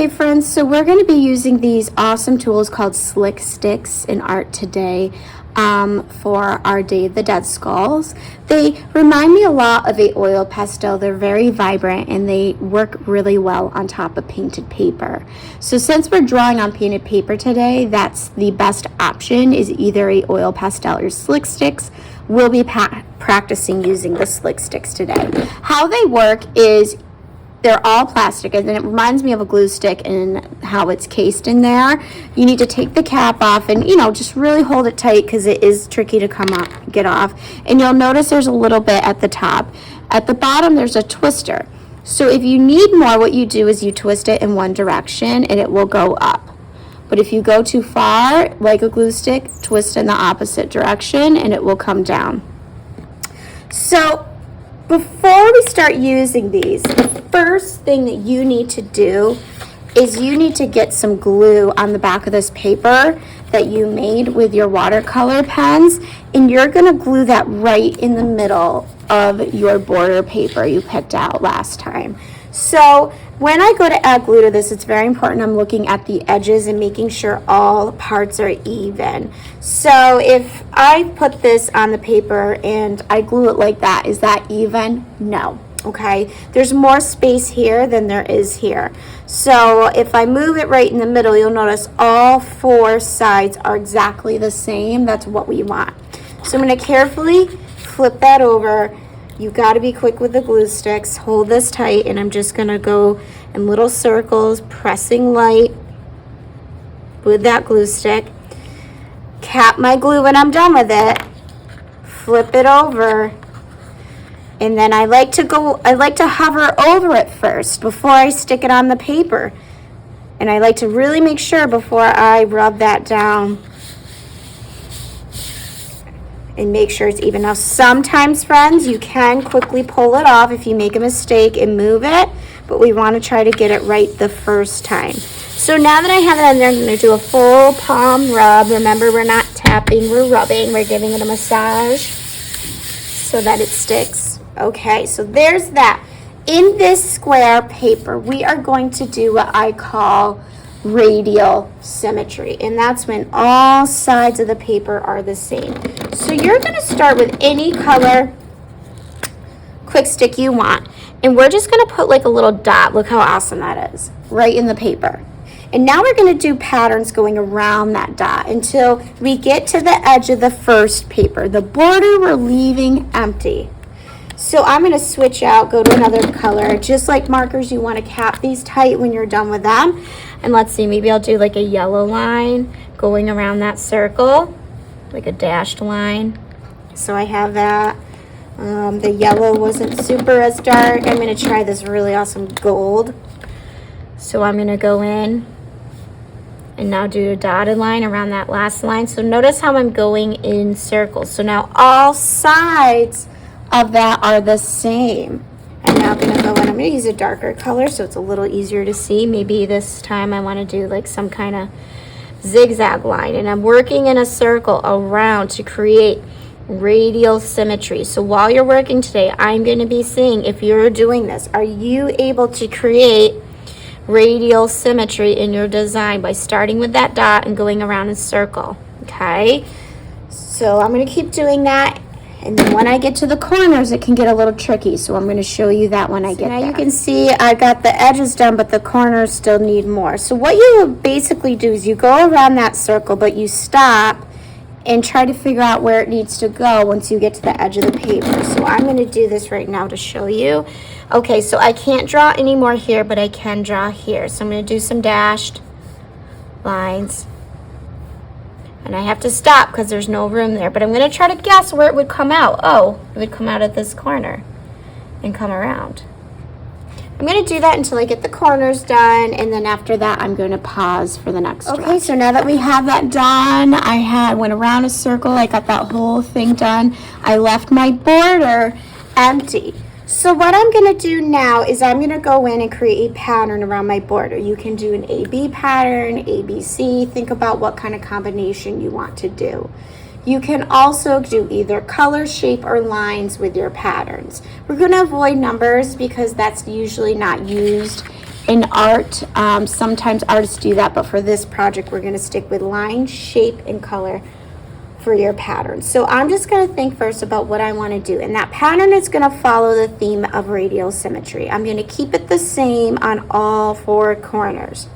Okay, friends, so we're going to be using these awesome tools called Slick Sticks in art today for our Day of the Dead skulls. They remind me a lot of a oil pastel. They're very vibrant and they work really well on top of painted paper. So since we're drawing on painted paper today, that's the best option, is either a oil pastel or Slick Sticks. We'll be practicing using the Slick Sticks today. How they work is they're all plastic, and then it reminds me of a glue stick and how it's cased in there. You need to take the cap off and, just really hold it tight because it is tricky to get off. And you'll notice there's a little bit at the top. At the bottom, there's a twister. So if you need more, what you do is you twist it in one direction and it will go up. But if you go too far, like a glue stick, twist in the opposite direction and it will come down. So before we start using these, the first thing that you need to do is you need to get some glue on the back of this paper that you made with your watercolor pens, and you're going to glue that right in the middle of your border paper you picked out last time. So when I go to add glue to this, it's very important I'm looking at the edges and making sure all parts are even. So if I put this on the paper and I glue it like that, is that even? No. Okay, there's more space here than there is here. So if I move it right in the middle, you'll notice all four sides are exactly the same. That's what we want. So I'm going to carefully flip that over. You got to be quick with the glue sticks. Hold this tight, and I'm just going to go in little circles, pressing light with that glue stick. Cap my glue when I'm done with it. Flip it over. And then I like to hover over it first before I stick it on the paper. And I like to really make sure before I rub that down and make sure it's even. Now, sometimes, friends, you can quickly pull it off if you make a mistake and move it, but we want to try to get it right the first time. So now that I have it on there, I'm going to do a full palm rub. Remember, we're not tapping, we're rubbing. We're giving it a massage so that it sticks. Okay, so there's that. In this square paper, we are going to do what I call radial symmetry, and that's when all sides of the paper are the same. So you're going to start with any color quick stick you want, and we're just going to put like a little dot. Look how awesome that is, right in the paper. And now we're going to do patterns going around that dot until we get to the edge of the first paper. The border we're leaving empty. So I'm going to switch out, go to another color. Just like markers, you want to cap these tight when you're done with them. And let's see, maybe I'll do like a yellow line going around that circle, like a dashed line. So I have that. The yellow wasn't super as dark. I'm going to try this really awesome gold. So I'm going to go in and now do a dotted line around that last line. So notice how I'm going in circles. So now all sides of that are the same. And now I'm going to go in. I'm going to use a darker color so it's a little easier to see. Maybe this time I want to do like some kind of zigzag line. And I'm working in a circle around to create radial symmetry. So while you're working today, I'm going to be seeing if you're doing this. Are you able to create radial symmetry in your design by starting with that dot and going around in circle? Okay. So I'm going to keep doing that. And then when I get to the corners, it can get a little tricky. So I'm going to show you that when I get there. Now you can see I got the edges done, but the corners still need more. So what you basically do is you go around that circle, but you stop and try to figure out where it needs to go once you get to the edge of the paper. So I'm going to do this right now to show you. Okay, so I can't draw anymore here, but I can draw here. So I'm going to do some dashed lines. And I have to stop because there's no room there. But I'm going to try to guess where it would come out. Oh, it would come out at this corner and come around. I'm going to do that until I get the corners done. And then after that, I'm going to pause for the next one. Okay, so now that we have that done, went around a circle. I got that whole thing done. I left my border empty. So what I'm going to do now is I'm going to go in and create a pattern around my border. You can do an AB pattern, ABC. Think about what kind of combination you want to do. You can also do either color, shape, or lines with your patterns. We're going to avoid numbers because that's usually not used in art. Sometimes artists do that, but for this project, we're gonna stick with line, shape, and color for your pattern. So I'm just gonna think first about what I wanna do. And that pattern is gonna follow the theme of radial symmetry. I'm gonna keep it the same on all 4 corners.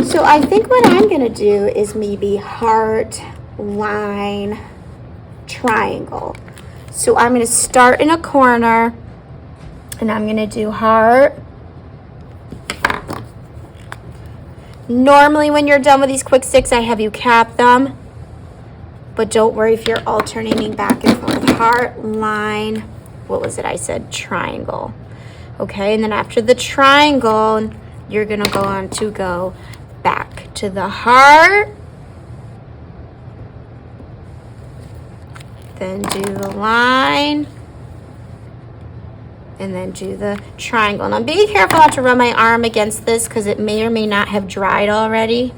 So I think what I'm gonna do is maybe heart, line, triangle. So I'm gonna start in a corner and I'm gonna do heart. Normally when you're done with these quick sticks, I have you cap them, but don't worry if you're alternating back and forth. Heart, line, what was it I said? Triangle. Okay, and then after the triangle, you're gonna go on to go back to the heart, then do the line, and then do the triangle. And I'm being careful not to run my arm against this because it may or may not have dried already.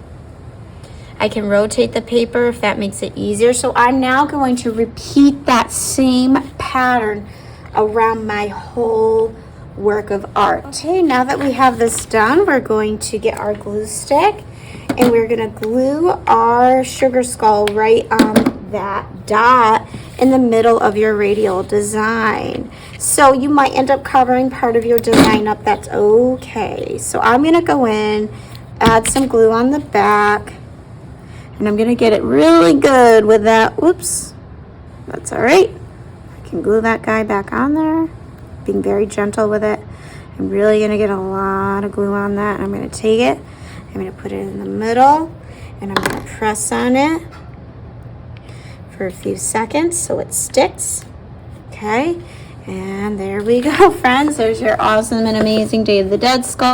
I can rotate the paper if that makes it easier. So I'm now going to repeat that same pattern around my whole work of art. Okay, now that we have this done, we're going to get our glue stick and we're gonna glue our sugar skull right on that dot in the middle of your radial design. So you might end up covering part of your design up, that's okay. So I'm gonna go in, add some glue on the back, and I'm gonna get it really good with that, whoops, that's all right. I can glue that guy back on there, being very gentle with it. I'm really gonna get a lot of glue on that. I'm gonna take it, I'm gonna put it in the middle, and I'm gonna press on it for a few seconds so it sticks. Okay, and there we go, friends. There's your awesome and amazing Day of the Dead skull.